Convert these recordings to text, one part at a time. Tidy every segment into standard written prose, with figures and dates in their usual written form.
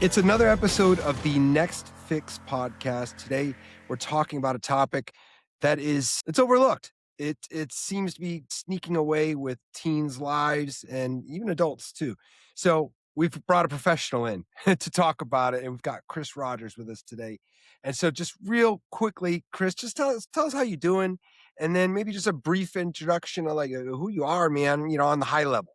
It's another episode of the Next Fix podcast. Today, we're talking about a topic it's overlooked. It seems to be sneaking away with teens' lives and even adults too. So we've brought a professional in to talk about it, and we've got Chris Rogers with us today. And so, just real quickly, Chris, just tell us how you're doing, and then maybe just a brief introduction of like who you are, man. On the high level.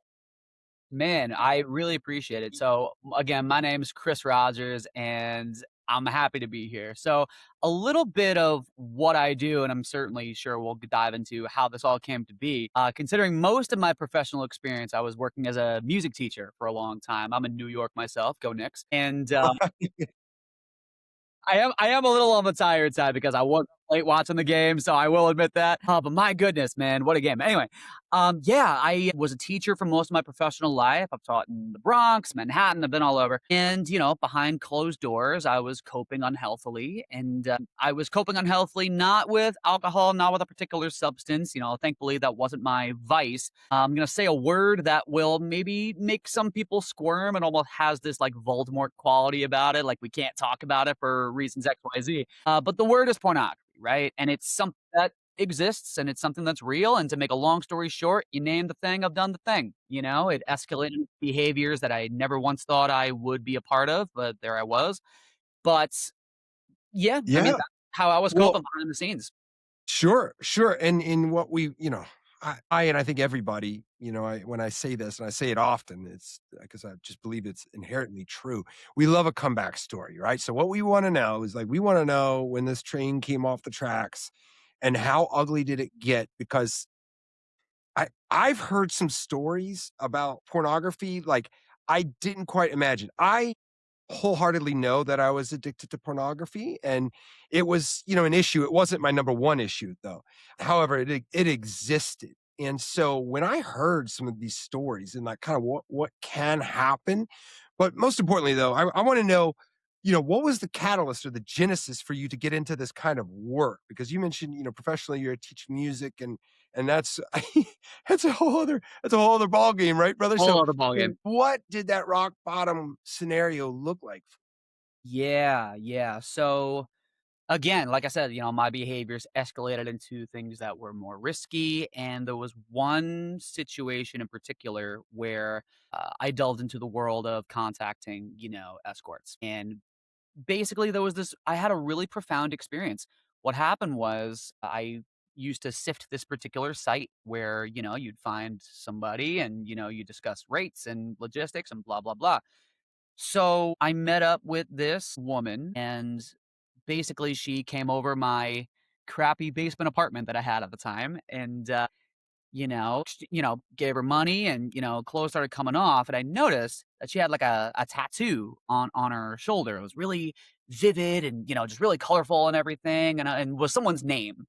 Man, I really appreciate it. So, again, my name is Chris Rogers, and I'm happy to be here. So, a little bit of what I do, and I'm certainly sure we'll dive into how this all came to be. Considering most of my professional experience, I was working as a music teacher for a long time. I'm in New York myself, go Knicks, and I am a little on the tired side because I was late watching the game, so I will admit that. But my goodness, man, what a game. Anyway, yeah, I was a teacher for most of my professional life. I've taught in the Bronx, Manhattan, I've been all over. And, behind closed doors, I was coping unhealthily. And I was coping unhealthily not with alcohol, not with a particular substance. Thankfully, that wasn't my vice. I'm going to say a word that will maybe make some people squirm and almost has this like Voldemort quality about it. Like we can't talk about it for reasons XYZ. But the word is pornography, right? And it's something that exists and it's something that's real. And to make a long story short, you name the thing, I've done the thing. It escalated behaviors that I never once thought I would be a part of, but there I was. But yeah, I mean, Yeah. that's how I was Well, coping behind the scenes. sure, sure. And in what I think everybody, when I say this and I say it often, it's because I just believe it's inherently true. We love a comeback story, right? So what we want to know is like we want to know when this train came off the tracks and how ugly did it get? Because I've heard some stories about pornography like I didn't quite imagine. I wholeheartedly know that I was addicted to pornography, and it was, an issue. It wasn't my number one issue, though. However, it existed, and so when I heard some of these stories and like kind of what can happen, but most importantly, though, I want to know, what was the catalyst or the genesis for you to get into this kind of work? Because you mentioned, professionally, you're teaching music, and that's that's a whole other ball game, right, brother? Whole So other ballgame. what did that rock bottom scenario look like? Yeah, yeah. So again, like I said, my behaviors escalated into things that were more risky. And there was one situation in particular where I delved into the world of contacting, escorts. And basically, I had a really profound experience. What happened was I used to sift this particular site where, you'd find somebody and, you discuss rates and logistics and blah, blah, blah. So I met up with this woman and basically she came over my crappy basement apartment that I had at the time and gave her money and clothes started coming off and I noticed that she had like a tattoo on her shoulder. It was really vivid and just really colorful and everything and was someone's name.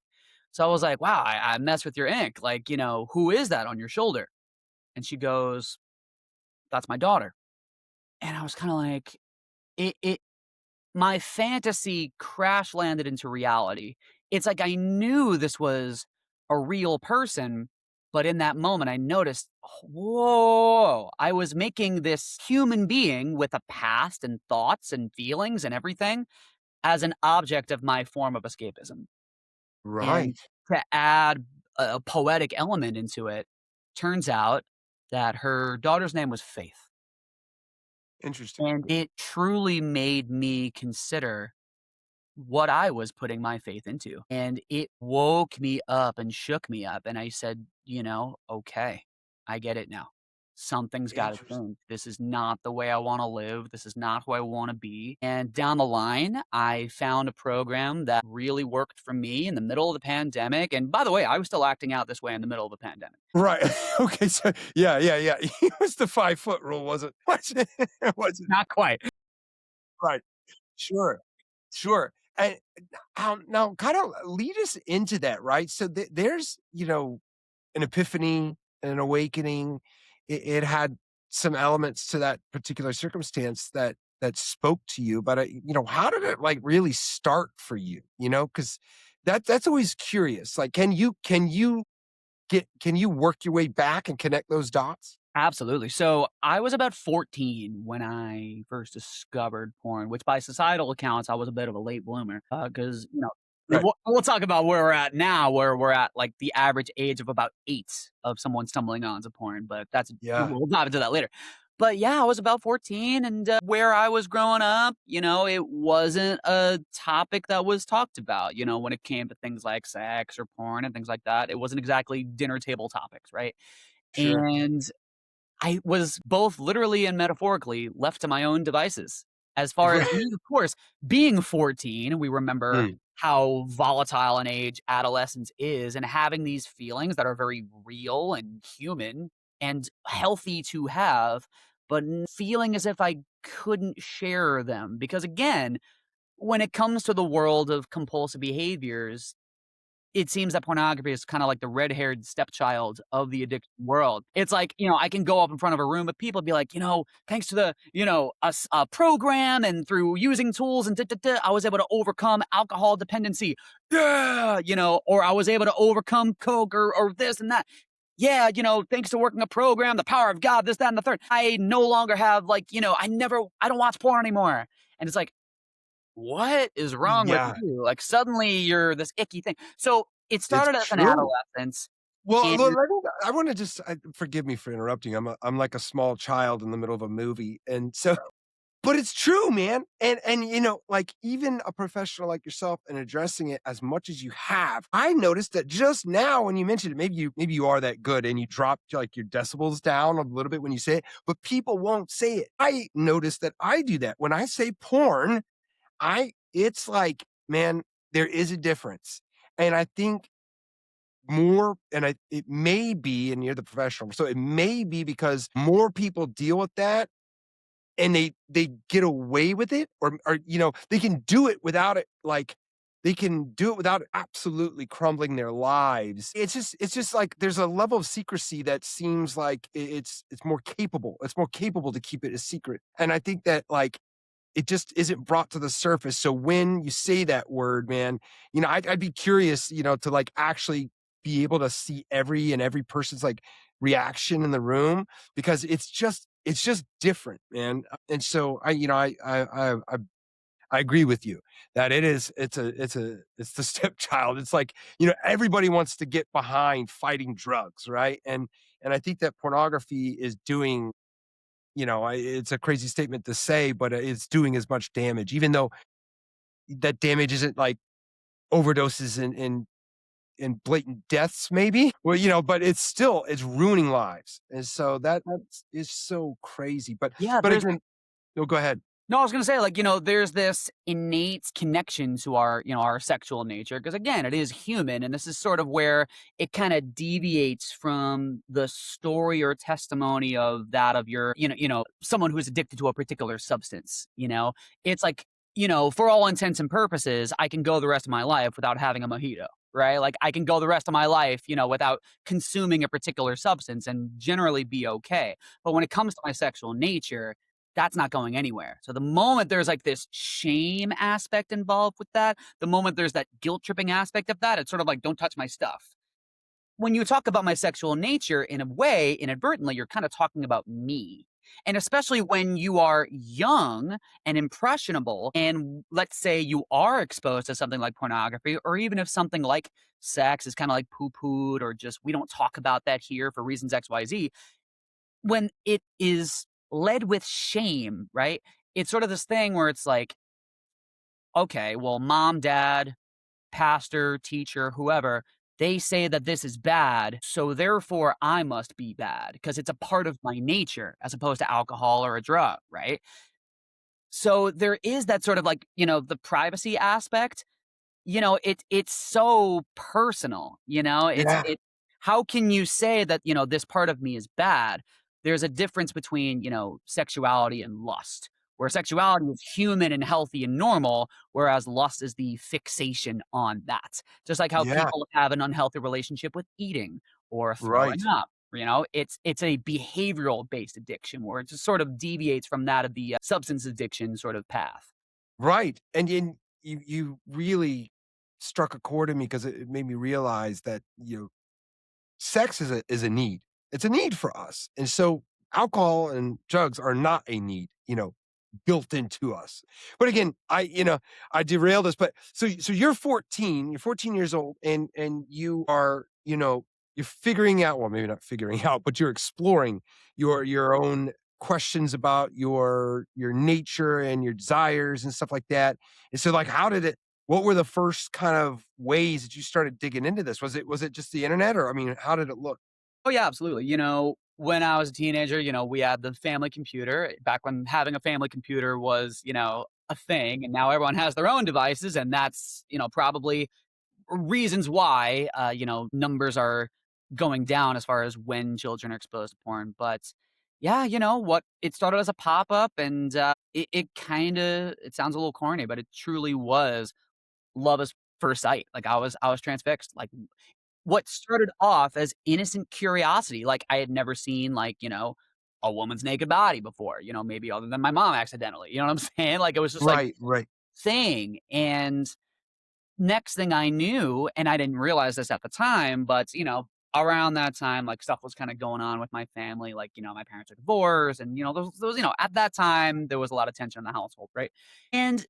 So I was like, wow, I messed with your ink. Like, who is that on your shoulder? And she goes, that's my daughter. And I was kind of like, it my fantasy crash landed into reality. It's like I knew this was a real person, but in that moment, I noticed, whoa, I was making this human being with a past and thoughts and feelings and everything as an object of my form of escapism. And Right. to add a poetic element into it, turns out that her daughter's name was Faith. Interesting. And it truly made me consider what I was putting my faith into. And it woke me up and shook me up. And I said, okay, I get it now. Something's got to Interesting. change. This is not the way I want to live. This is not who I want to be. And down the line, I found a program that really worked for me in the middle of the pandemic. And by the way, I was still acting out this way in the middle of the pandemic. Right. Okay. So yeah, yeah, yeah. It was the 5 foot rule, was it? Was it? Was it? Not quite. Right. Sure. Sure. And now kind of lead us into that, right? So there's, an epiphany, an awakening. It had some elements to that particular circumstance that spoke to you, but how did it like really start for you? Because that's always curious. Like, can you work your way back and connect those dots? Absolutely. So I was about 14 when I first discovered porn, which by societal accounts, I was a bit of a late bloomer. Because, Right. we'll talk about where we're at now, where we're at like the average age of about 8 of someone stumbling onto porn. But Yeah. we'll dive into that later. But yeah, I was about 14 and where I was growing up, it wasn't a topic that was talked about, when it came to things like sex or porn and things like that. It wasn't exactly dinner table topics, right? Sure. And I was both literally and metaphorically left to my own devices. As far as Right. of course, being 14, we remember Mm. how volatile an age adolescence is and having these feelings that are very real and human and healthy to have, but feeling as if I couldn't share them. Because again, when it comes to the world of compulsive behaviors, it seems that pornography is kinda like the red-haired stepchild of the addiction world. It's like, I can go up in front of a room of people and be like, "Thanks to the, a program and through using tools and I was able to overcome alcohol dependency. Yeah!" Or I was able to overcome coke or this and that. Yeah, thanks to working a program, the power of God, this, that, and the third. I no longer have like, I don't watch porn anymore. And it's like, what is wrong with Yeah. you? Like, suddenly you're this icky thing. So, it It's started as an true. adolescence, Well, and let me I wanna just forgive me for interrupting. I'm like a small child in the middle of a movie, and so but it's true, man, and, like, even a professional like yourself and addressing it as much as you have, I noticed that just now when you mentioned it, maybe you are that good and you dropped, like, your decibels down a little bit when you say it, but people won't say it. I noticed that I do that. When I say porn, I it's like, man, there is a difference, and I think more and I it may be and you're the professional, so it may be because more people deal with that and they get away with it or, they can do it without it, like, they can do it without absolutely crumbling their lives. It's just like there's a level of secrecy that seems like it's more capable to keep it a secret, and I think that, like, it just isn't brought to the surface. So when you say that word, man, I'd be curious, to like actually be able to see every person's like reaction in the room because it's just different, man. And so I agree with you that it's the stepchild. It's like, everybody wants to get behind fighting drugs, right? And I think that pornography is doing it's a crazy statement to say, but it's doing as much damage, even though that damage isn't like overdoses and blatant deaths, maybe. Well, but it's ruining lives, and so that's is so crazy. But yeah, but again, no, go ahead. no, I was gonna say, like, there's this innate connection to our sexual nature, because again, it is human, and this is sort of where it kinda deviates from the story or testimony of that of your someone who's addicted to a particular substance, you know? It's like, for all intents and purposes, I can go the rest of my life without having a mojito, right? Like, I can go the rest of my life, without consuming a particular substance and generally be okay. But when it comes to my sexual nature, that's not going anywhere. So the moment there's like this shame aspect involved with that, the moment there's that guilt tripping aspect of that, it's sort of like, don't touch my stuff. When you talk about my sexual nature, in a way, inadvertently, you're kind of talking about me. And especially when you are young and impressionable, and let's say you are exposed to something like pornography, or even if something like sex is kind of like poo pooed, or just we don't talk about that here for reasons XYZ, when it is led with shame, right? It's sort of this thing where it's like, okay, well, mom, dad, pastor, teacher, whoever, they say that this is bad, so therefore I must be bad because it's a part of my nature as opposed to alcohol or a drug, right? So there is that sort of like, the privacy aspect. It's so personal, Yeah, it how can you say that, this part of me is bad? There's a difference between, sexuality and lust, where sexuality is human and healthy and normal, whereas lust is the fixation on that. Just like how yeah, people have an unhealthy relationship with eating or throwing right, up. It's a behavioral based addiction where it just sort of deviates from that of the substance addiction sort of path. right. And you really struck a chord in me because it made me realize that sex is a need. It's a need for us. And so alcohol and drugs are not a need, built into us. But again, I derailed this, but so you're 14 years old and you are, you're figuring out, well, maybe not figuring out, but you're exploring your own questions about your nature and your desires and stuff like that. And so like what were the first kind of ways that you started digging into this? Was it just the internet, or I mean, how did it look? Oh, yeah, absolutely. When I was a teenager, we had the family computer back when having a family computer was, a thing. And now everyone has their own devices. And that's, probably reasons why, numbers are going down as far as when children are exposed to porn. But yeah, what it started as a pop up and it kind of, it sounds a little corny, but it truly was love at first sight. Like I was transfixed. Like what started off as innocent curiosity, like, I had never seen, like, a woman's naked body before, maybe other than my mom accidentally, you know what I'm saying? Like, it was just, like, Right, right. thing, and next thing I knew, and I didn't realize this at the time, but, around that time, like, stuff was kinda going on with my family, like, my parents are divorced, and, there was at that time, there was a lot of tension in the household, right? And,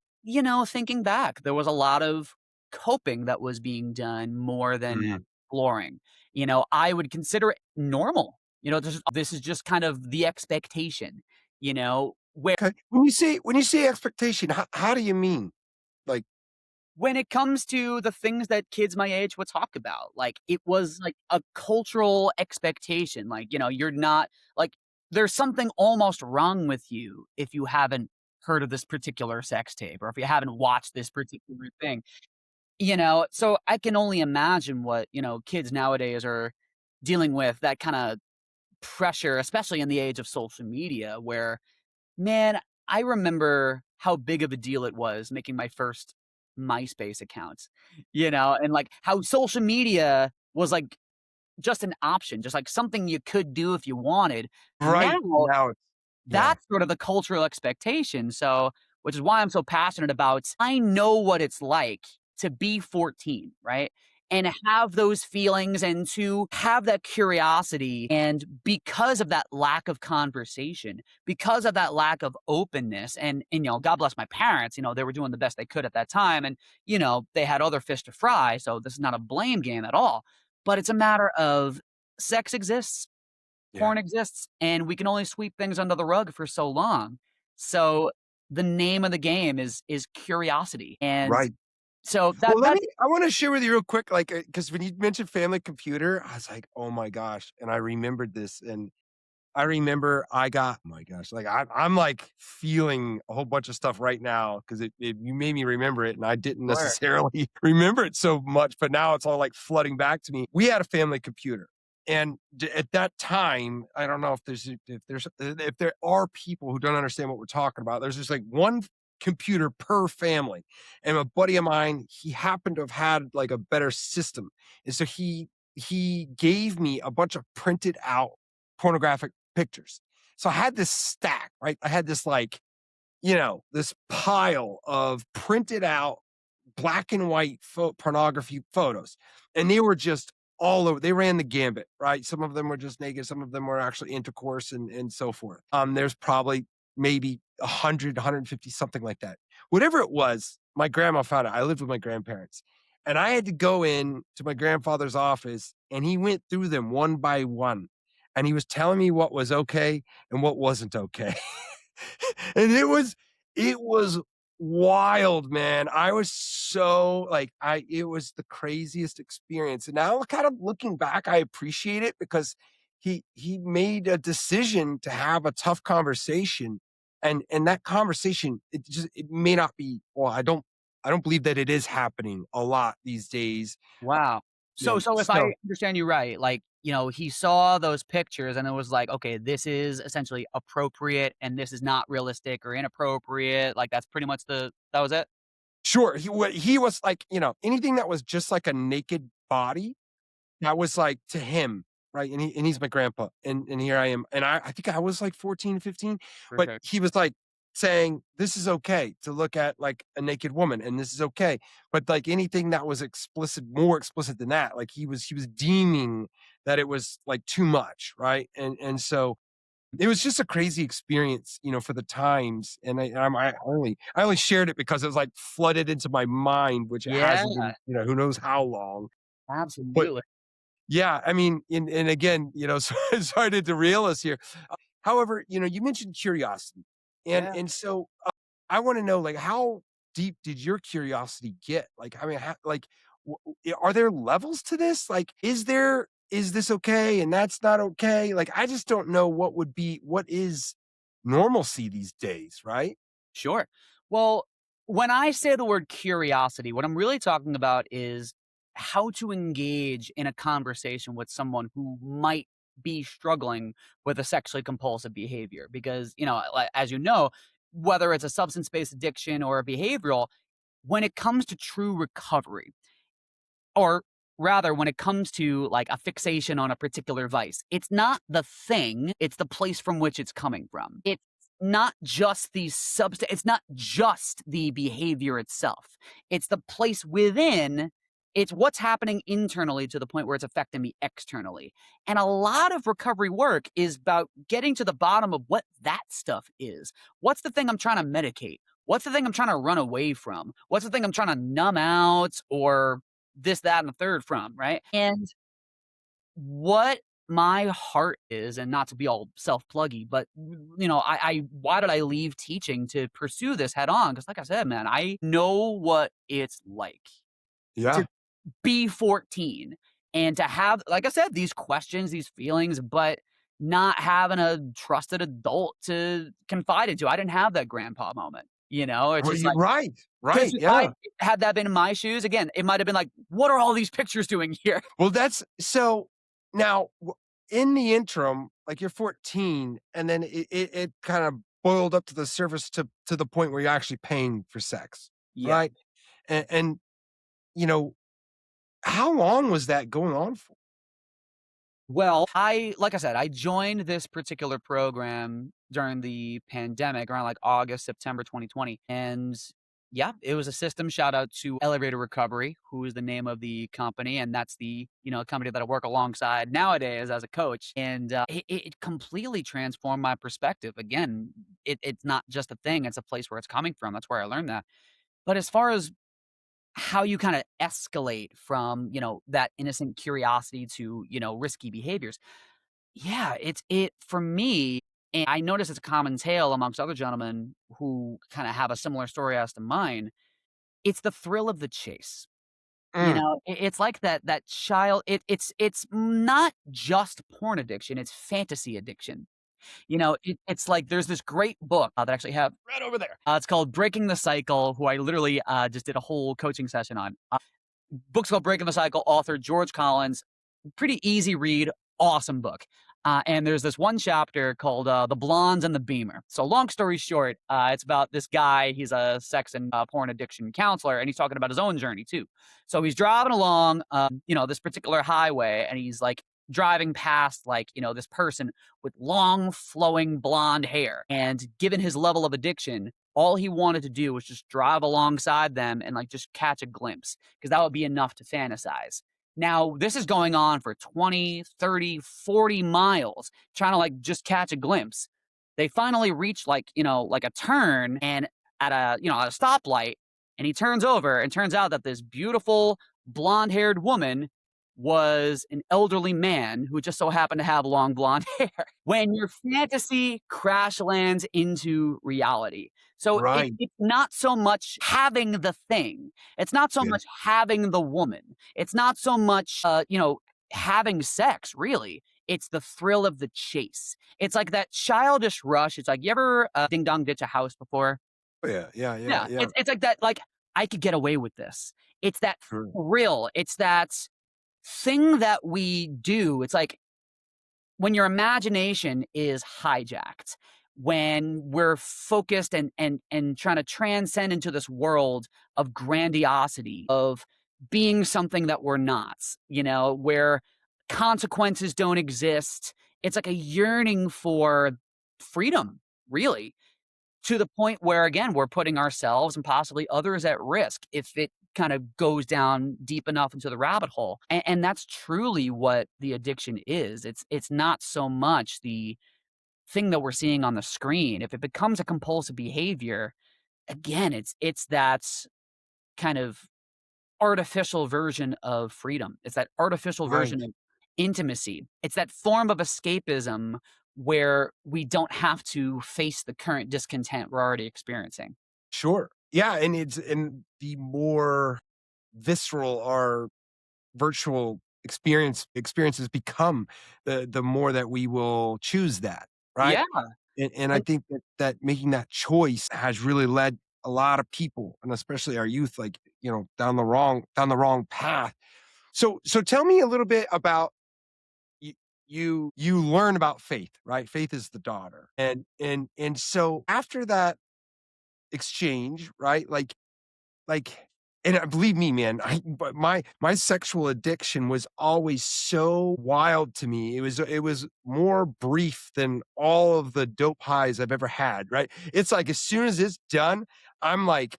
thinking back, there was a lot of coping that was being done more than Mhm. exploring. I would consider it normal. This is just kind of the expectation, where Okay. When you say expectation, how do you mean? Like, when it comes to the things that kids my age would talk about, like, it was like a cultural expectation, like, you're not like, there's something almost wrong with you if you haven't heard of this particular sex tape or if you haven't watched this particular thing, So I can only imagine what, kids nowadays are dealing with, that kinda pressure, especially in the age of social media where, man, I remember how big of a deal it was making my first MySpace account, and, like, how social media was, like, just an option, just, like, something you could do if you wanted. right Now now it's yeah. that's sort of the cultural expectation, so which is why I'm so passionate about I know what it's like to be 14, right? And have those feelings and to have that curiosity, and because of that lack of conversation, because of that lack of openness, and, God bless my parents, they were doing the best they could at that time, and, they had other fish to fry, so this is not a blame game at all, but it's a matter of sex exists, Yeah. porn exists, and we can only sweep things under the rug for so long. So, the name of the game is curiosity, and Right. so Well, that's I wanna share with you real quick, like, because when you mentioned family computer, I was like, "Oh my gosh," and I remembered this, and I remember I got oh my gosh, like, I'm, like, feeling a whole bunch of stuff right now because you made me remember it, and I didn't sure. necessarily remember it so much, but now it's all, like, flooding back to me. We had a family computer, and at that time, I don't know if there are people who don't understand what we're talking about. There's just, like, 1 computer per family, and a buddy of mine, he happened to have had, like, a better system, and so he gave me a bunch of printed out pornographic pictures. So I had this stack, right? I had this like, this pile of printed out black and white pornography photos. And they were just all over. They ran the gambit, right? Some of them were just naked, some of them were actually intercourse and so forth. There's probably maybe 100, 150, something like that. Whatever it was, my grandma found it. I lived with my grandparents. And I had to go in to my grandfather's office and he went through them one by one. And he was telling me what was okay and what wasn't okay. And it was wild, man. I was so like it was the craziest experience. And now kind of looking back, I appreciate it because he made a decision to have a tough conversation. And that conversation, it may not be well, I don't believe that it is happening a lot these days. Wow. So if So I understand you right, like, he saw those pictures and it was like, "Okay, this is essentially appropriate and this is not realistic or inappropriate," like, that's pretty much that was it? sure, he was like, anything that was just like a naked body, that was like to him, right? And he's my grandpa, and here I am, and I think I was like 14, 15, For but sure. he was like saying this is okay to look at like a naked woman and this is okay. But like anything that was explicit, more explicit than that, like he was deeming that it was like too much, right? And so it was just a crazy experience, for the times, and I only shared it because it was, like, flooded into my mind, which it Yeah, hasn't in, who knows how long, but absolutely. yeah, I mean, and again, so sorry to derail us here. However, you mentioned curiosity, and Yeah. and so, I wanna know, like, how deep did your curiosity get? Like, I mean, how like, are there levels to this? Like, is this okay and that's not okay? Like, I just don't know what is normalcy these days, right? Sure. Well, when I say the word curiosity, what I'm really talking about is how to engage in a conversation with someone who might be struggling with a sexually compulsive behavior. Because, as you know, whether it's a substance based addiction or a behavioral, when it comes to true recovery, or rather, when it comes to, like, a fixation on a particular vice, it's not the thing, it's the place from which it's coming from. It's not just the substance. It's not just the behavior itself. It's the place within, it's what's happening internally to the point where it's affecting me externally. And a lot of recovery work is about getting to the bottom of what that stuff is. What's the thing I'm trying to medicate? What's the thing I'm trying to run away from? What's the thing I'm trying to numb out or this, that, and the third from, right? And what my heart is, and not to be all self-pluggy, but I why did I leave teaching to pursue this head on? Because like I said, man, I know what it's like to Yeah. be 14 and to have, like I said, these questions, these feelings, but not having a trusted adult to confide into. I didn't have that grandpa moment. It's Well, just you like, right, because right, if I yeah. had that been in my shoes, again, it might have been like, "What are all these pictures doing here?" Well, that's so now in the interim, like you're 14, and then it kind of boiled up to the surface to the point where you're actually paying for sex, Yeah. right? And you know, how long was that going on for? Well, like I said, I joined this particular program during the pandemic around like August, September 2020. And yeah, it was a system. Shout out to Elevator Recovery, who is the name of the company. And that's the, company that I work alongside nowadays as a coach. And it completely transformed my perspective. Again, it's not just a thing, it's a place where it's coming from. That's where I learned that. But as far as how you kinda escalate from, that innocent curiosity to, risky behaviors. Yeah, it for me, and I notice it's a common tale amongst other gentlemen who kinda have a similar story as to mine. It's the thrill of the chase. Mm, It's like that child, it's not just porn addiction, it's fantasy addiction. It's like there's this great book, that I actually have right over there. It's called Breaking the Cycle, who I literally, just did a whole coaching session on. Book's called Breaking the Cycle, author George Collins. Pretty easy read, awesome book. And there's this one chapter called The Blondes and the Beamer. So, long story short, it's about this guy. He's a sex and porn addiction counselor, and he's talking about his own journey too. So, he's driving along, this particular highway, and he's like driving past, like, this person with long, flowing blonde hair. And given his level of addiction, all he wanted to do was just drive alongside them and like just catch a glimpse because that would be enough to fantasize. Now, this is going on for 20, 30, 40 miles, trying to like just catch a glimpse. They finally reach like, like a turn and at a stoplight, and he turns over and turns out that this beautiful blonde-haired woman was an elderly man who just so happened to have long blonde hair. When your fantasy crash lands into reality. So right. it's not so much having the thing. It's not so Yeah. much having the woman. It's not so much, having sex, really. It's the thrill of the chase. It's like that childish rush. It's like, you ever ding dong ditch a house before? Oh, yeah, yeah, yeah, Yeah, yeah. it's like that. Like, I could get away with this. It's that Sure. thrill. It's that thing that we do. It's like when your imagination is hijacked, when we're focused and trying to transcend into this world of grandiosity, of being something that we're not, where consequences don't exist. It's like a yearning for freedom, really. to the point where, again, we're putting ourselves and possibly others at risk if it kind of goes down deep enough into the rabbit hole. And that's truly what the addiction is. It's not so much the thing that we're seeing on the screen. If it becomes a compulsive behavior, again, it's that kind of artificial version of freedom. It's that artificial Right. version of intimacy. It's that form of escapism where we don't have to face the current discontent we're already experiencing. Sure. Yeah, and the more visceral our virtual experiences become, the more that we will choose that, right? Yeah. And I And think that making that choice has really led a lot of people, and especially our youth, like, down the wrong path. So tell me a little bit about you you learn about Faith, right? Faith is the daughter. And so after that exchange, right? Like, and believe me, man, but my sexual addiction was always so wild to me. It was more brief than all of the dope highs I've ever had, right? It's like as soon as it's done, I'm like,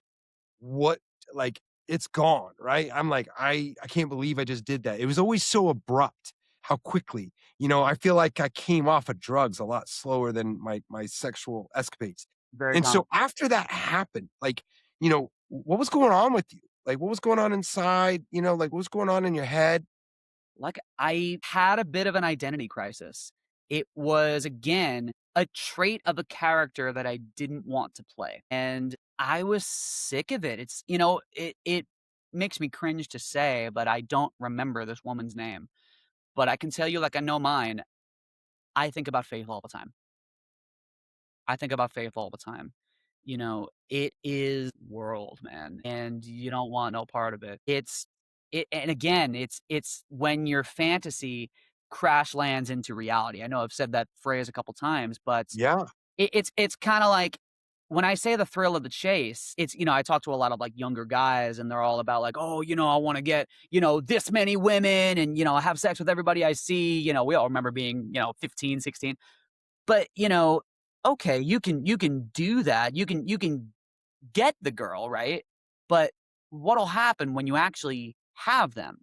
what, like, it's gone, right? I'm like, I can't believe I just did that. It was always so abrupt how quickly. I feel like I came off of drugs a lot slower than my sexual escapades. very And common. so after that happened, like, what was going on with you? Like, what was going on inside? Like, what was going on in your head? Like, I had a bit of an identity crisis. It was, again, a trait of a character that I didn't want to play, and I was sick of it. It makes me cringe to say, but I don't remember this woman's name. But I can tell you, like I know mine, I think about Faith all the time. I think about Faith all the time. It is world, man, and you don't want no part of it. And again, it's when your fantasy crash lands into reality. I know I've said that phrase a couple times, but Yeah. it's kinda like when I say the thrill of the chase, I talk to a lot of, like, younger guys, and they're all about, like, "Oh, I wanna get, this many women and, have sex with everybody I see." We all remember being, 15, 16. But, okay, you can do that. You can get the girl, right? But what'll happen when you actually have them?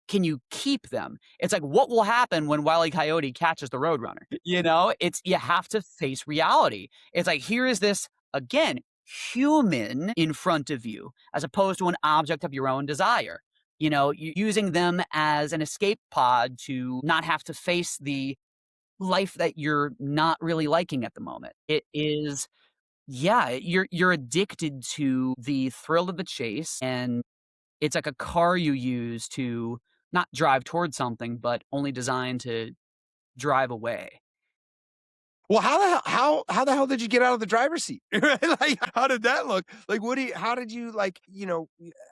Can you keep them? It's like, what will happen when Wile E. Coyote catches the Roadrunner? It's you have to face reality. It's like, here is this, again, human in front of you, as opposed to an object of your own desire. Using them as an escape pod to not have to face the life that you're not really liking at the moment. It is yeah, you're addicted to the thrill of the chase, and it's like a car you use to not drive towards something, but only designed to drive away. Well, how the hell did you get out of the driver's seat? Right? Like, how did that look? Like, how did you, like,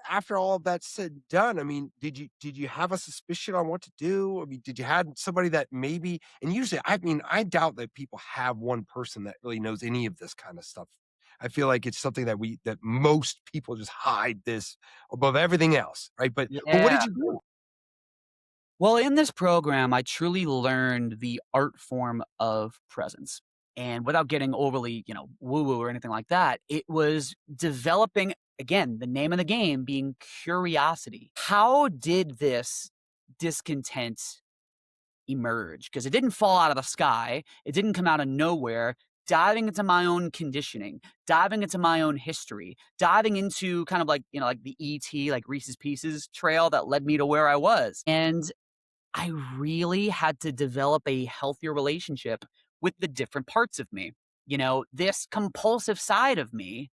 after all of that's said and done, I mean, did you have a suspicion on what to do? I mean, did you have somebody that maybe, and usually, I mean, I doubt that people have one person that really knows any of this kind of stuff. I feel like it's something that most people just hide this above everything else, right? But what Yeah. did you do? Well, in this program, I truly learned the art form of presence. And without getting overly, woo woo or anything like that, it was developing, again, the name of the game being curiosity. How did this discontent emerge? Because it didn't fall out of the sky, it didn't come out of nowhere. Diving into my own conditioning, diving into my own history, diving into kind of like, like the ET, like Reese's Pieces trail that led me to where I was. And I really had to develop a healthier relationship with the different parts of me. This compulsive side of me,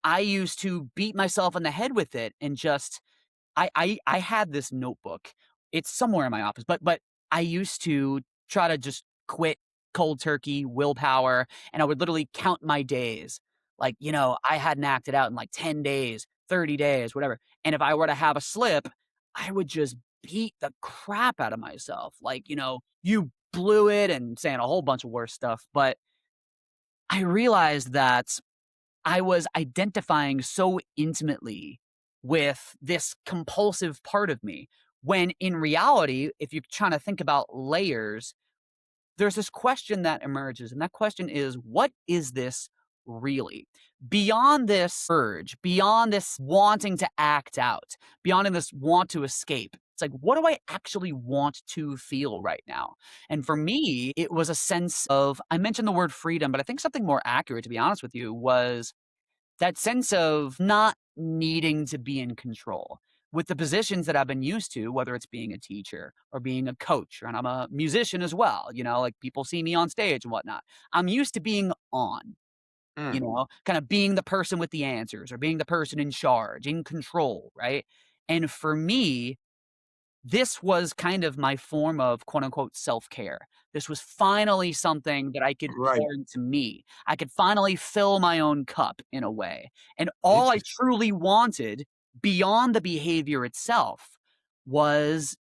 I used to beat myself in the head with it and just I had this notebook. It's somewhere in my office, but I used to try to just quit cold turkey, willpower, and I would literally count my days. Like, I hadn't acted out in like 10 days, 30 days, whatever. And if I were to have a slip, I would just beat the crap out of myself. Like, you blew it and saying a whole bunch of worse stuff. But I realized that I was identifying so intimately with this compulsive part of me, when in reality, if you're trying to think about layers, there's this question that emerges, and that question is, what is this really. Beyond this urge, beyond this wanting to act out, beyond this want to escape. It's like, what do I actually want to feel right now? And for me, it was a sense of, I mentioned the word freedom, but I think something more accurate, to be honest with you, was that sense of not needing to be in control. With the positions that I've been used to, whether it's being a teacher or being a coach, and I'm a musician as well, like people see me on stage and whatnot. I'm used to being on, Mm, kind of being the person with the answers or being the person in charge, in control, right? And for me, this was kind of my form of quote unquote self-care. This was finally something that I could right. pour into me. I could finally fill my own cup in a way. And all I Interest truly wanted beyond the behavior itself was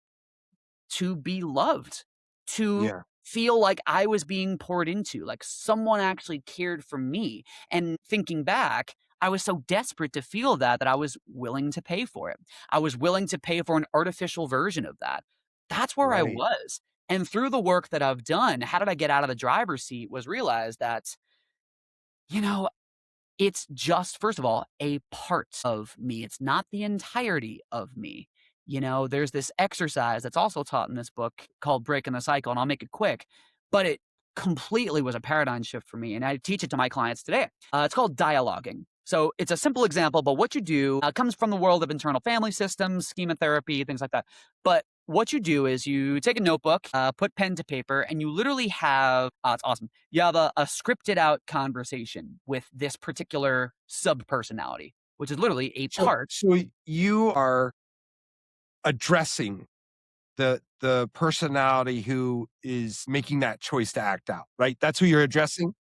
to be loved, to Yeah, feel like I was being poured into, like someone actually cared for me. And thinking back, I was so desperate to feel that I was willing to pay for it. I was willing to pay for an artificial version of that. That's where I right. was. And through the work that I've done, how did I get out of the driver's seat was realize that, you know, it's just, first of all, a part of me. It's not the entirety of me. There's this exercise that's also taught in this book called Breaking the Cycle, and I'll make it quick, but it completely was a paradigm shift for me. And I teach it to my clients today. It's called dialoguing. So it's a simple example, but what you do comes from the world of internal family systems, schema therapy, things like that. But what you do is you take a notebook, put pen to paper, and you literally have, it's awesome. You have a scripted out conversation with this particular sub personality, which is literally a So part. so you are addressing the personality who is making that choice to act out, right? That's who you're addressing?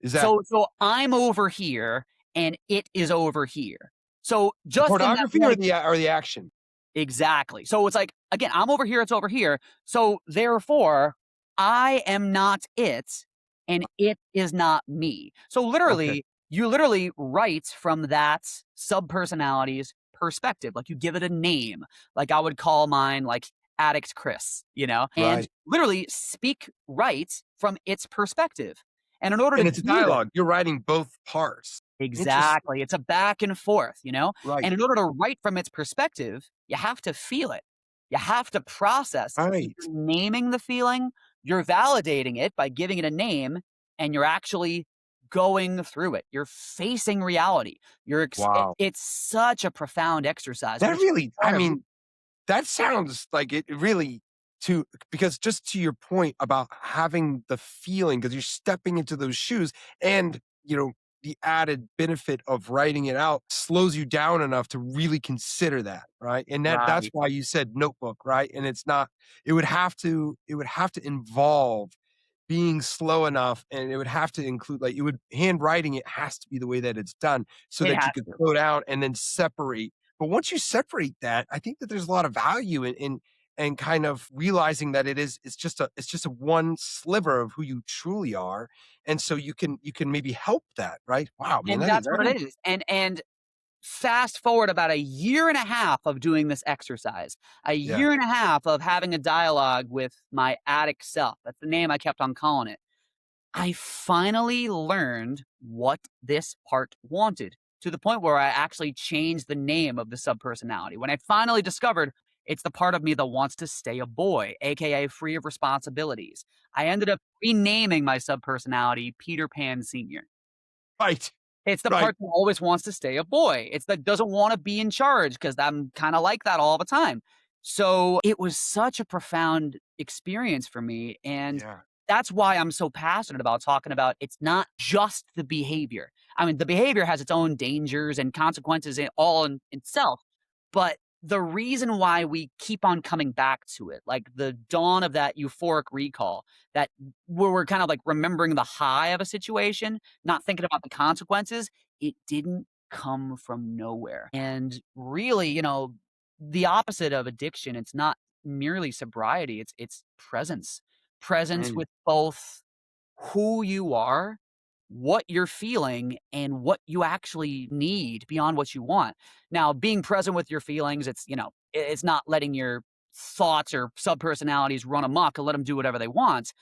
Is that So I'm over here and it is over here. So the just in that pornography one. or the action? Exactly. So it's like, again, I'm over here, it's over here. So therefore, I am not it, and it is not me. So Okay, literally, you literally write from that sub-personality's perspective. Like you give it a name. Like I would call mine like Addict Chris, and right. literally speak right from its perspective. And in order to And it's a do this. dialogue. You're writing both parts. Interesting. Exactly, it's a back and forth, Right, and in order to write from its perspective, you have to feel it. You have to process it. So right. you're naming the feeling, you're validating it by giving it a name, and you're actually going through it. You're facing reality. Wow. It's such a profound exercise, That which is really I part of who. mean, that sounds like it really to because just to your point about having the feeling, because 'cause you're stepping into those shoes and, the added benefit of writing it out slows you down enough to really consider that, right? And that's Right. why you said notebook, right? And it's not it would have to involve being slow enough, and it would have to include like, you would handwriting it has to be the way that it's done so It that you has could to. slow down and then separate. But once you separate that, I think that there's a lot of value in kind of realizing that it's just a one sliver of who you truly are, and so you can maybe help that, right? Wow, man, And that is that's that what is it is. And fast forward about a year and a half of doing this exercise, a yeah. year and a half of having a dialogue with my addict self. That's the name I kept on calling it. I finally learned what this part wanted to the point where I actually changed the name of the subpersonality. When I finally discovered it's the part of me that wants to stay a boy, aka free of responsibilities, I ended up renaming my subpersonality Peter Pan Sr. Right, It's the right. part that always wants to stay a boy. It's that doesn't wanna be in charge because 'cause I'm kinda like that all the time. So, it was such a profound experience for me, and Yeah. that's why I'm so passionate about talking about it's not just the behavior. I mean, the behavior has its own dangers and consequences all in itself, but the reason why we keep on coming back to it, like the dawn of that euphoric recall, that where we're kind of like remembering the high of a situation, not thinking about the consequences, it didn't come from nowhere. And really, the opposite of addiction, it's not merely sobriety, it's presence. Presence Mm, with both who you are, what you're feeling, and what you actually need beyond what you want. Now, being present with your feelings, it's not letting your thoughts or subpersonalities run amok and let them do whatever they want.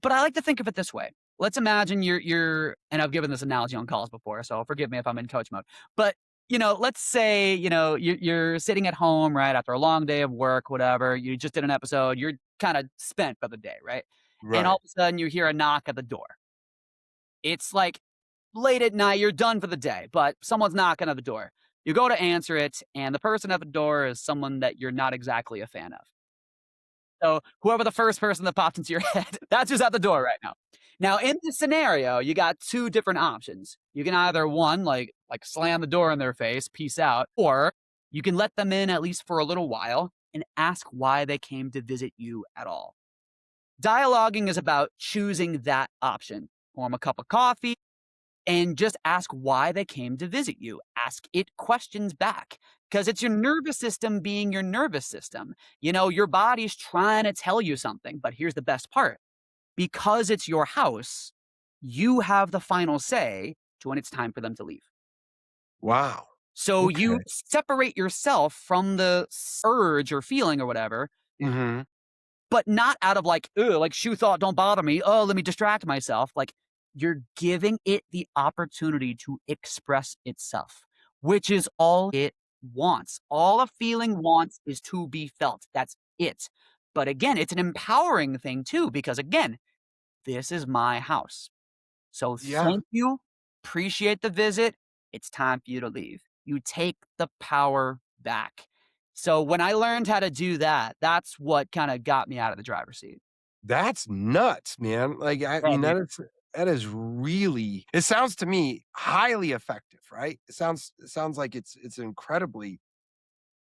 But I like to think of it this way. let's imagine you're and I've given this analogy on calls before, so forgive me if I'm in coach mode. But, let's say, you're sitting at home, right, after a long day of work, whatever. You just did an episode, you're kinda spent for the day, right? And all Right. of a sudden you hear a knock at the door. It's like late at night, you're done for the day, but someone's knocking at the door. You go to answer it, and the person at the door is someone that you're not exactly a fan of. So, whoever the first person that popped into your head, that's who's at the door right now. Now, in this scenario, you got 2 different options. You can either, 1, like slam the door in their face, peace out, or you can let them in at least for a little while and ask why they came to visit you at all. Dialoguing is about choosing that option. Pour 'em a cup of coffee, and just ask why they came to visit you. Ask it questions back because it's your nervous system being your nervous system. Your body's trying to tell you something, but here's the best part. Because it's your house, you have the final say to when it's time for them to leave. Wow. So you Okay. separate yourself from the urge or feeling or whatever, Mhm. but not out of like, "Ugh, like shoe thought, don't bother me. Oh, let me distract myself." Like you're giving it the opportunity to express itself, which is all it wants. All a feeling wants is to be felt. That's it. But again, it's an empowering thing too, because again, this is my house. So Yeah. thank you. Appreciate the visit. It's time for you to leave. You take the power back. So when I learned how to do that, that's what kind of got me out of the driver's seat. That's nuts, man. Like, I Oh, mean, dude. that is really it sounds to me highly effective, right? It sounds like it's incredibly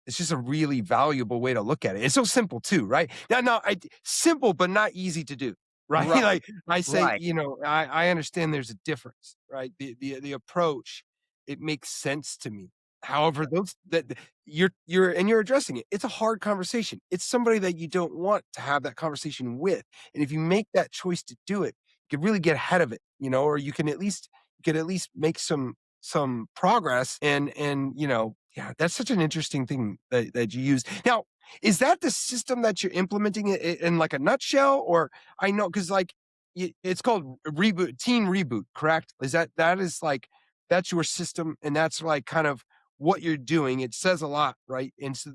it's just a really valuable way to look at it. It's so simple too, right? Now, simple but not easy to do, right? Right, Like I say, right. I understand there's a difference, right? The approach, it makes sense to me. However, those that you're addressing it. It's a hard conversation. It's somebody that you don't want to have that conversation with. And if you make that choice to do it, you can really get ahead of it, or you can at least make some progress and yeah, that's such an interesting thing that you use. Now, is that the system that you're implementing it in like a nutshell? Or I know because like it's called reboot teen reboot, correct? Is like that's your system and that's like kind of what you're doing. It says a lot, right? And so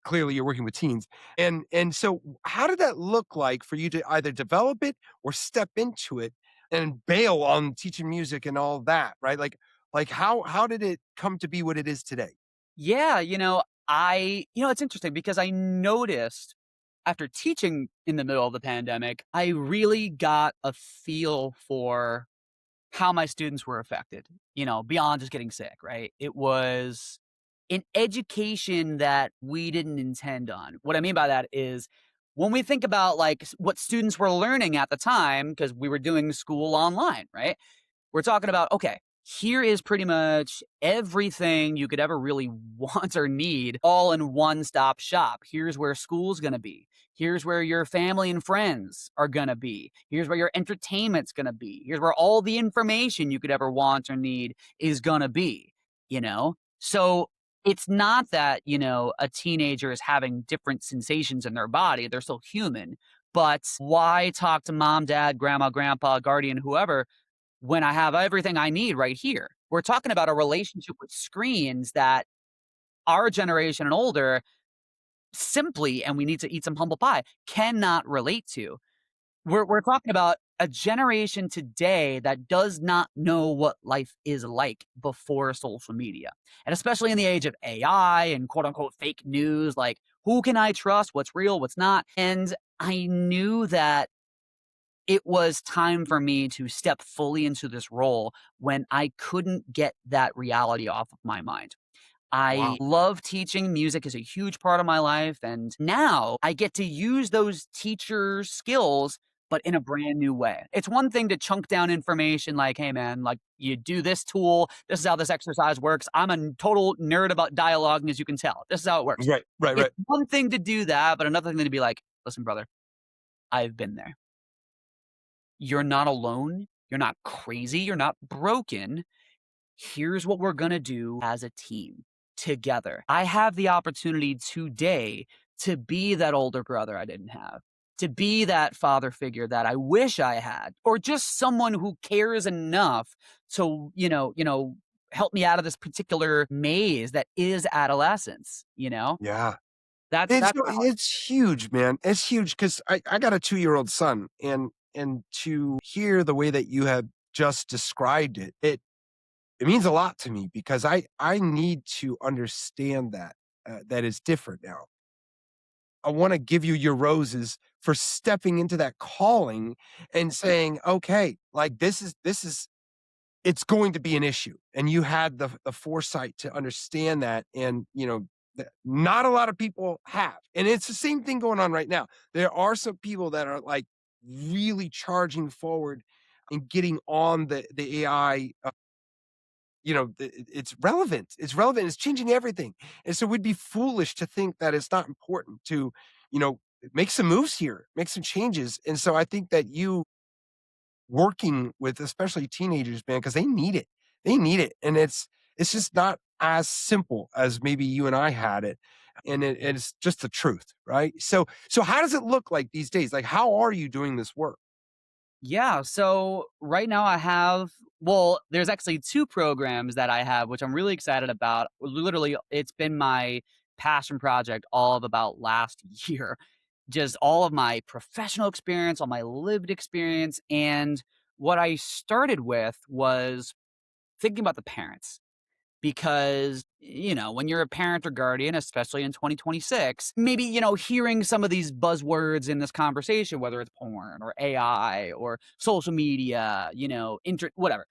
clearly you're working with teens. And so how did that look like for you to either develop it or step into it and bail on teaching music and all that, right? Like how did it come to be what it is today? Yeah, it's interesting because I noticed after teaching in the middle of the pandemic, I really got a feel for how my students were affected, beyond just getting sick, right? It was an education that we didn't intend on. What I mean by that is when we think about like what students were learning at the time, because we were doing school online, right? We're talking about, okay, here is pretty much everything you could ever really want or need all in one stop shop. Here's where school's going to be. Here's where your family and friends are going to be. Here's where your entertainment's going to be. Here's where all the information you could ever want or need is going to be, you know? So it's not that, a teenager is having different sensations in their body. They're still human. But why talk to mom, dad, grandma, grandpa, guardian, whoever when I have everything I need right here? We're talking about a relationship with screens that our generation and older simply, and we need to eat some humble pie, cannot relate to. We're talking about a generation today that does not know what life is like before social media. And especially in the age of AI and quote unquote fake news, like who can I trust? What's real? What's not? And I knew that it was time for me to step fully into this role when I couldn't get that reality off of my mind. I Wow. love teaching. Music is a huge part of my life. And now I get to use those teacher skills, but in a brand new way. It's one thing to chunk down information like, hey, man, like you do this tool. This is how this exercise works. I'm a total nerd about dialoguing, as you can tell. This is how it works. Right, right, It's right. one thing to do that, but another thing to be like, listen, brother, I've been there. You're not alone. You're not crazy. You're not broken. Here's what we're going to do as a team together. I have the opportunity today to be that older brother I didn't have. to be that father figure that I wish I had, or just someone who cares enough to, help me out of this particular maze that is adolescence, you know? Yeah. That's It's no it's huge, man. It's huge because I got a two-year-old son, and to hear the way that you have just described it, it means a lot to me because I need to understand that, that is different now. I wanna give you your roses for stepping into that calling and saying, "Okay, like, this is it's going to be an issue," and you had the foresight to understand that, and, that not a lot of people have, and it's the same thing going on right now. There are some people that are, like, really charging forward and getting on the AI, it's relevant, it's changing everything, and so we'd be foolish to think that it's not important to, you know, make some moves here, make some changes, and so I think that you working with especially teenagers, man, because they need it, and it's just not as simple as maybe you and I had it, and it's just the truth, right? So how does it look like these days? Like, how are you doing this work? Yeah, so right now there's actually 2 programs that I have, which I'm really excited about. Literally, it's been my passion project all of about last year. Just all of my professional experience, all my lived experience, and what I started with was thinking about the parents. Because, when you're a parent or guardian, especially in 2026, maybe, hearing some of these buzzwords in this conversation, whether it's porn or AI or social media, whatever.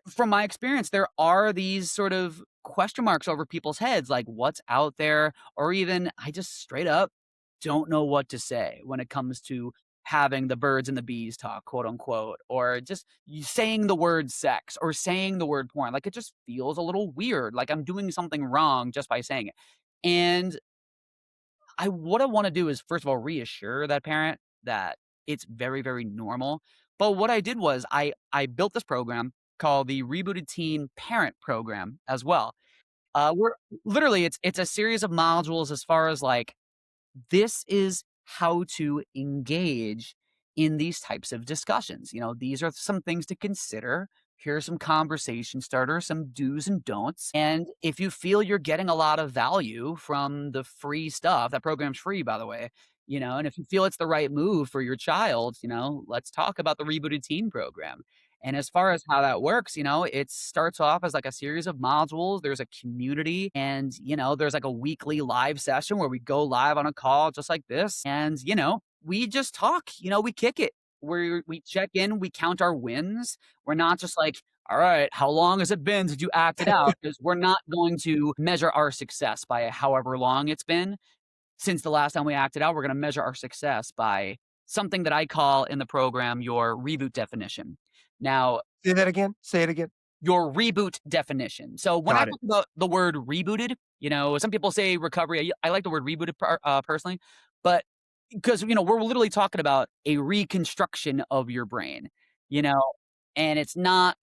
From my experience, there are these sort of question marks over people's heads, like what's out there, or even I just straight up don't know what to say when it comes to having the birds and the bees talk, quote unquote, or just saying the word sex or saying the word porn. Like it just feels a little weird, like I'm doing something wrong just by saying it. And what I wanna do is, first of all, reassure that parent that it's very, very normal. But what I did was I built this program called the Rebooted Teen Parent Program as well. We're literally, it's a series of modules as far as, like, this is how to engage in these types of discussions. These are some things to consider. Here are some conversation starters, some do's and don'ts. And if you feel you're getting a lot of value from the free stuff, that program's free, by the way, and if you feel it's the right move for your child, let's talk about the Rebooted Teen program. And as far as how that works, it starts off as like a series of modules. There's a community and, there's like a weekly live session where we go live on a call just like this. And, we just talk, we kick it. We check in, we count our wins. We're not just like, all right, how long has it been since you acted out? Because we're not going to measure our success by however long it's been since the last time we acted out. We're going to measure our success by something that I call in the program your reboot definition. Now, Say that again, say it again. your reboot definition. So when I Got it. talk about the word rebooted, some people say recovery. I like the word rebooted personally, but because we're literally talking about a reconstruction of your brain, you know, and it's not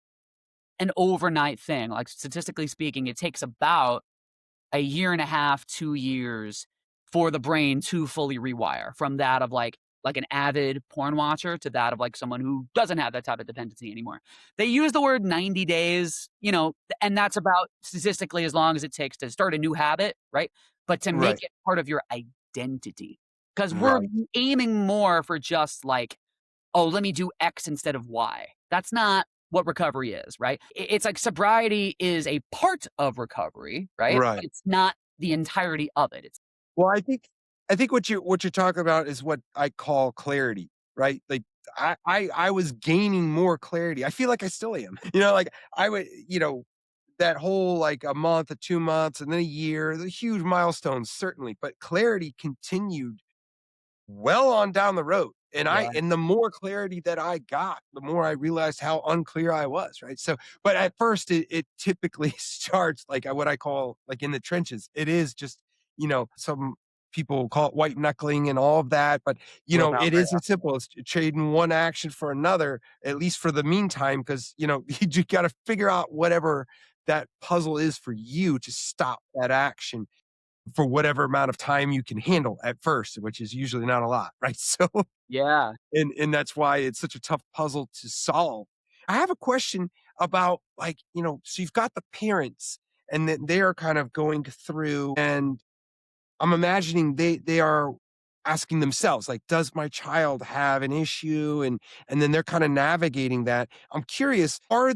an overnight thing. Like statistically speaking, it takes about a year and a half, 2 years for the brain to fully rewire from that of like an avid porn watcher to that of like someone who doesn't have that type of dependency anymore. They use the word 90 days, and that's about statistically as long as it takes to start a new habit, right? But to make Right, it part of your identity. Because we're right, aiming more for just like, oh, let me do X instead of Y. That's not what recovery is, right? It's like sobriety is a part of recovery, right? But right. it's not the entirety of it. It's Well, I think what you're talking about is what I call clarity, right? Like, I was gaining more clarity. I feel like I still am. Like, I would that whole, like, a month, or 2 months, and then a year, the huge milestones, certainly, but clarity continued well on down the road. And I yeah, and the more clarity that I got, the more I realized how unclear I was, right? So, but at first it typically starts like what I call like in the trenches. It is just, some people call it white-knuckling and all of that, but it willpower. is as simple as trading one action for another, at least for the meantime, because you just gotta figure out whatever that puzzle is for you to stop that action. for whatever amount of time you can handle at first, which is usually not a lot, right? So Yeah. and that's why it's such a tough puzzle to solve. I have a question about like, so you've got the parents and that they're kind of going through and I'm imagining they are asking themselves, like, "Does my child have an issue?" And then they're kinda navigating that. I'm curious, are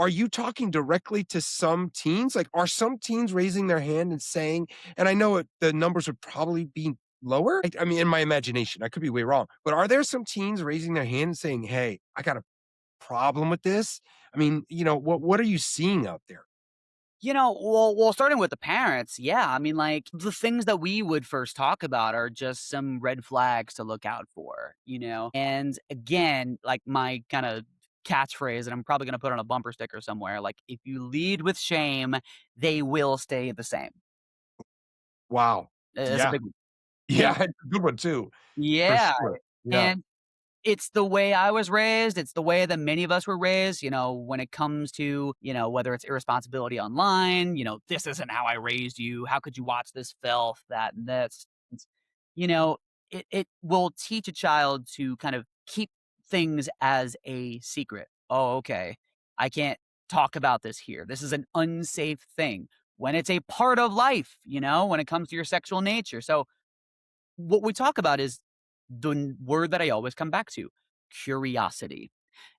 you talking directly to some teens? Like, are some teens raising their hand and saying and I know the numbers would probably be lower? I mean, in my imagination, I could be way wrong, but are there some teens raising their hand and saying, "Hey, I got a problem with this?" I mean, what are you seeing out there? Starting with the parents, yeah. I mean, like the things that we would first talk about are just some red flags to look out for, you know? And again, like my kind of catchphrase, and I'm probably going to put on a bumper sticker somewhere like, if you lead with shame, they will stay the same. Wow. That's a Yeah. big one. Yeah, And it's a good one too, for yeah. sure. Yeah. And it's the way I was raised, it's the way that many of us were raised, when it comes to, whether it's irresponsibility online, "This isn't how I raised you. How could you watch this filth, that, and this?" It's you know, it will teach a child to kind of keep things as a secret. "Oh, okay. I can't talk about this here. This is an unsafe thing." When it's a part of life, when it comes to your sexual nature. So, what we talk about is word that I always come back to, curiosity.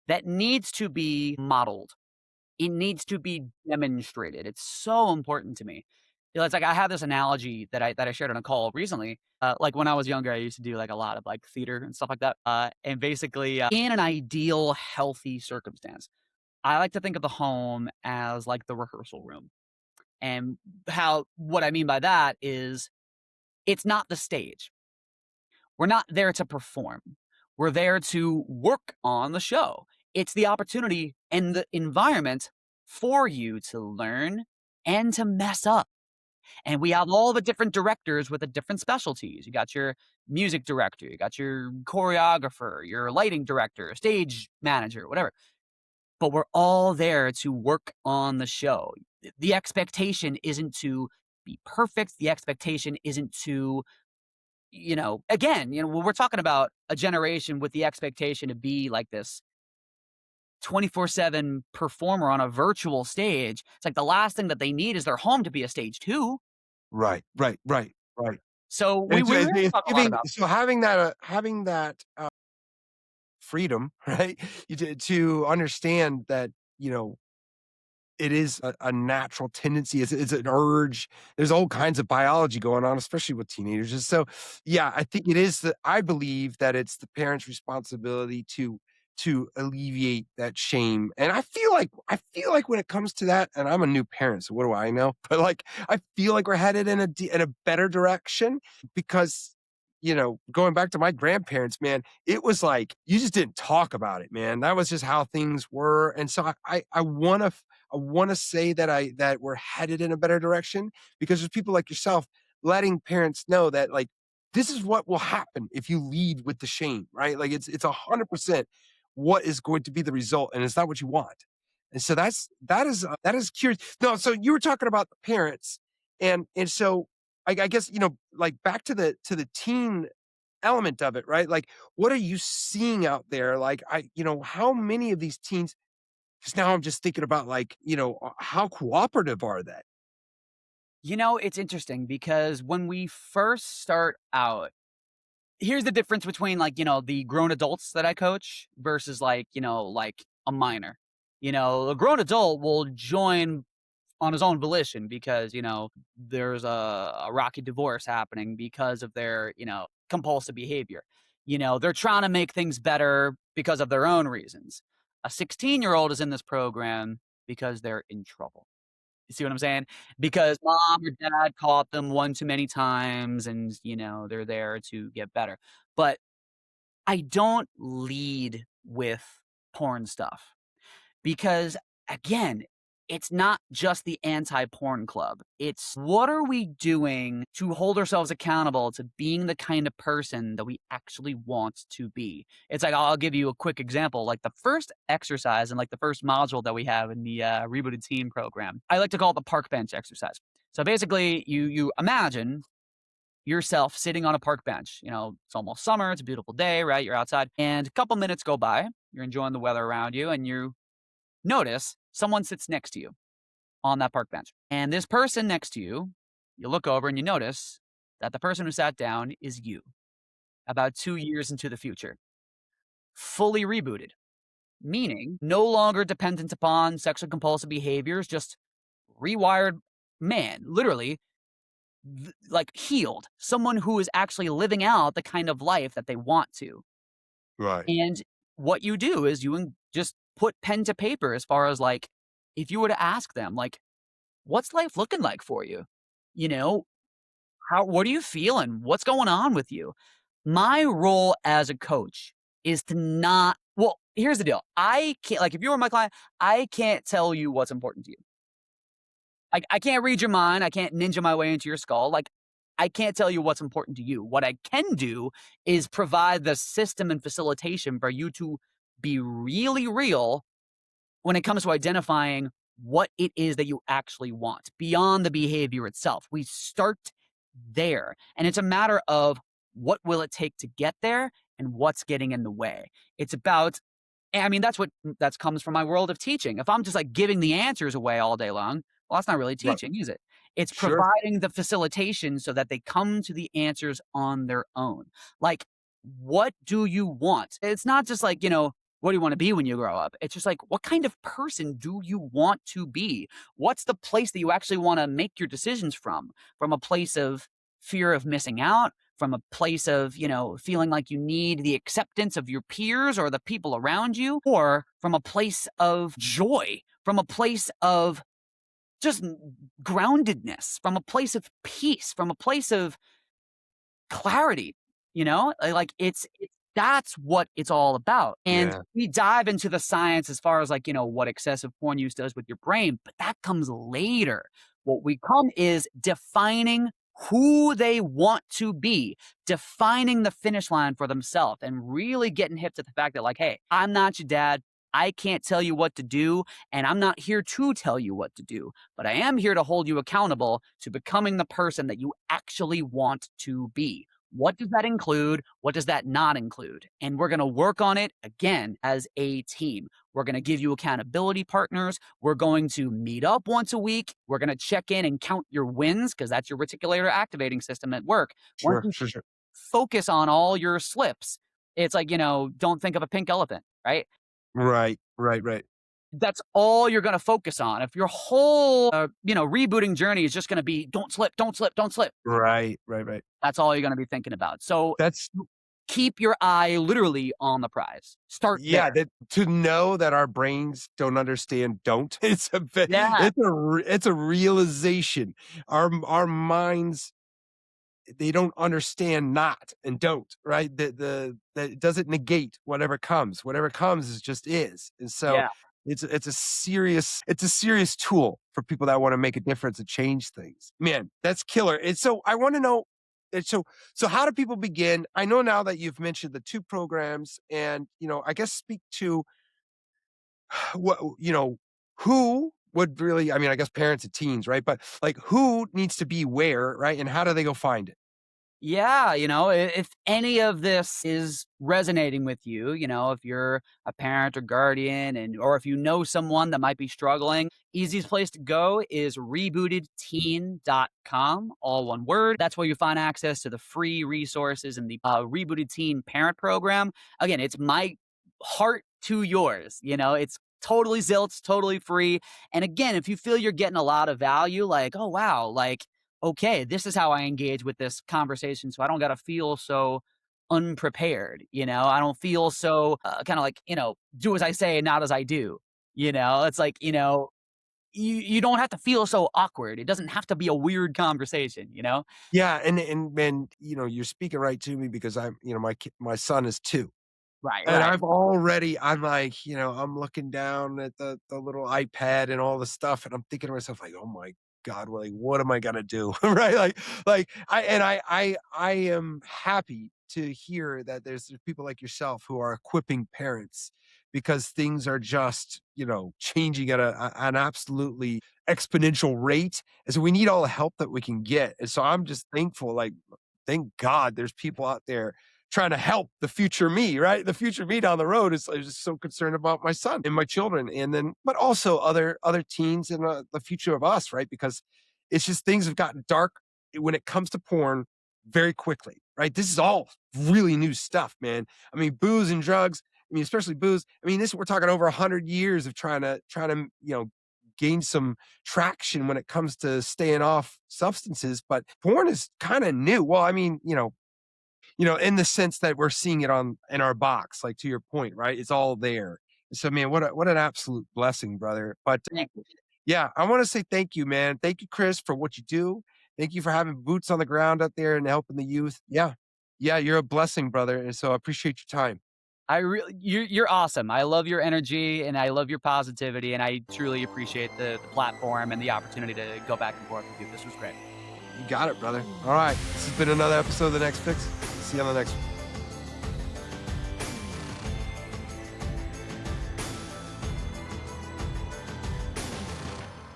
That needs to be modeled. It needs to be demonstrated. It's so important to me. It's like I have this analogy that I shared on a call recently. Like when I was younger, I used to do like a lot of like theater and stuff like that. And basically, in an ideal, healthy circumstance, I like to think of the home as like the rehearsal room. And what I mean by that is it's not the stage. We're not there to perform. We're there to work on the show. It's the opportunity and the environment for you to learn and to mess up. And we have all the different directors with the different specialties. You got your music director, you got your choreographer, your lighting director, stage manager, whatever. But we're all there to work on the show. The expectation isn't to be perfect. The expectation isn't to again, when we're talking about a generation with the expectation to be like this 24/7 performer on a virtual stage, it's like the last thing that they need is their home to be a stage too. Right, right, right, right. So And we really it's talk a lot giving about so having that, freedom, right? You to understand that, it is a natural tendency, it's an urge. There's all kinds of biology going on, especially with teenagers, and so, yeah, I think it is I believe that it's the parents' responsibility to alleviate that shame, and I feel like when it comes to that and I'm a new parent, so what do I know? But, like, I feel like we're headed in a better direction because, going back to my grandparents, man, it was like, you just didn't talk about it, man. That was just how things were, and so I wanna say that we're headed in a better direction because there's people like yourself letting parents know that, like, this is what will happen if you lead with the shame, right? Like, it's 100% what is going to be the result, and it's not what you want. And so that is curious. No, so you were talking about the parents, and so I guess, like, back to the teen element of it, right? Like, what are you seeing out there? Like, how many of these teens 'cause now I'm just thinking about, like, how cooperative are they? it's interesting because when we first start out, here's the difference between like, the grown adults that I coach versus like, like a minor. A grown adult will join on his own volition because, there's a rocky divorce happening because of their, compulsive behavior. They're trying to make things better because of their own reasons. A 16-year-old is in this program because they're in trouble. You see what I'm saying? Because mom or dad caught them one too many times and, they're there to get better. But I don't lead with porn stuff. Because again, it's not just the anti-porn club. It's what are we doing to hold ourselves accountable to being the kind of person that we actually want to be? It's like I'll give you a quick example. Like the first exercise and like the first module that we have in the Rebooted Teen program, I like to call it the park bench exercise. So basically, you imagine yourself sitting on a park bench. It's almost summer, it's a beautiful day, right? You're outside, and a couple minutes go by. You're enjoying the weather around you, and you notice someone sits next to you on that park bench. And this person next to you, you look over and you notice that the person who sat down is you about 2 years into the future, fully rebooted, meaning no longer dependent upon sexual compulsive behaviors, just rewired man, literally like healed, someone who is actually living out the kind of life that they want to. Right. And what you do is just put pen to paper as far as like, if you were to ask them, like, what's life looking like for you? You know, what are you feeling? What's going on with you? My role as a coach is to not, well, here's the deal. I can't, like, if you were my client, I can't tell you what's important to you. Like, I can't read your mind. I can't ninja my way into your skull. Like, I can't tell you what's important to you. What I can do is provide the system and facilitation for you to be really real when it comes to identifying what it is that you actually want beyond the behavior itself. We start there. And it's a matter of what will it take to get there and what's getting in the way. It's about, I mean, that comes from my world of teaching. If I'm just like giving the answers away all day long, well, that's not really Right. teaching, is it? It's Sure. providing the facilitation so that they come to the answers on their own. Like, what do you want? It's not just like, what do you want to be when you grow up? It's just like, what kind of person do you want to be? What's the place that you actually want to make your decisions from? From a place of fear of missing out, from a place of, feeling like you need the acceptance of your peers or the people around you, or from a place of joy, from a place of just groundedness, from a place of peace, from a place of clarity, like it's that's what it's all about. And Yeah. we dive into the science as far as like, what excessive porn use does with your brain, but that comes later. What we come is defining who they want to be, defining the finish line for themselves, and really getting hip to the fact that, like, hey, I'm not your dad. I can't tell you what to do, and I'm not here to tell you what to do, but I am here to hold you accountable to becoming the person that you actually want to be. What does that include? What does that not include? And we're going to work on it again as a team. We're going to give you accountability partners. We're going to meet up once a week. We're going to check in and count your wins because that's your reticular activating system at work. Once Sure. you Sure. Sure. focus on all your slips, it's like, don't think of a pink elephant, right? Right. Right. Right. That's all you're going to focus on. If your whole, rebooting journey is just going to be don't slip, don't slip, don't slip, Right. Right. Right. that's all you're going to be thinking about. So That's keep your eye literally on the prize. Start yeah, there. that to know that our brains don't understand don't, Yeah. it's a realization. Our minds, they don't understand not and don't, right? That it doesn't negate whatever comes. Whatever comes is just is. And so Yeah. it's a serious tool for people that want to make a difference and change things. Man, that's killer. And so I want to know and so how do people begin? I know now that you've mentioned the two programs and I guess speak to what who would really, I mean, I guess parents and teens, right? But like who needs to be where, right? And how do they go find it? Yeah, if any of this is resonating with you, if you're a parent or guardian or if you know someone that might be struggling, easiest place to go is rebootedteen.com, all one word. That's where you find access to the free resources and the Rebooted Teen Parent Program. Again, it's my heart to yours, it's totally zilch, totally free. And again, if you feel you're getting a lot of value, like, oh wow, like okay, this is how I engage with this conversation. So I don't got to feel so unprepared. I don't feel so kind of like, do as I say, not as I do. It's like, you don't have to feel so awkward. It doesn't have to be a weird conversation. Yeah, and you're speaking right to me because my son is 2. Right, And right. I'm like, I'm looking down at the little iPad and all the stuff, and I'm thinking to myself like, "Oh my god, well, like, what am I gonna do?" Right? Like I am happy to hear that there's people like yourself who are equipping parents because things are just, changing at an absolutely exponential rate. And so we need all the help that we can get. And so I'm just thankful, like, thank God there's people out there trying to help the future me, right? The future me down the road is just so concerned about my son and my children, and then, but also other teens and the future of us, right? Because it's just things have gotten dark when it comes to porn very quickly, right? This is all really new stuff, man. I mean, booze and drugs. I mean, especially booze. I mean, this we're talking over 100 years of trying to gain some traction when it comes to staying off substances. But porn is kind of new. Well, I mean, in the sense that we're seeing it on in our box, like to your point, right? It's all there. So, man, what an absolute blessing, brother. But Thank you. yeah, I want to say thank you, man. Thank you, Chris, for what you do. Thank you for having boots on the ground out there and helping the youth. Yeah. Yeah, you're a blessing, brother. And so I appreciate your time. I really you're awesome. I love your energy and I love your positivity, and I truly appreciate the platform and the opportunity to go back and forth with you. This was great. You got it, brother. All right. This has been another episode of The Next Fix. See you on the next one.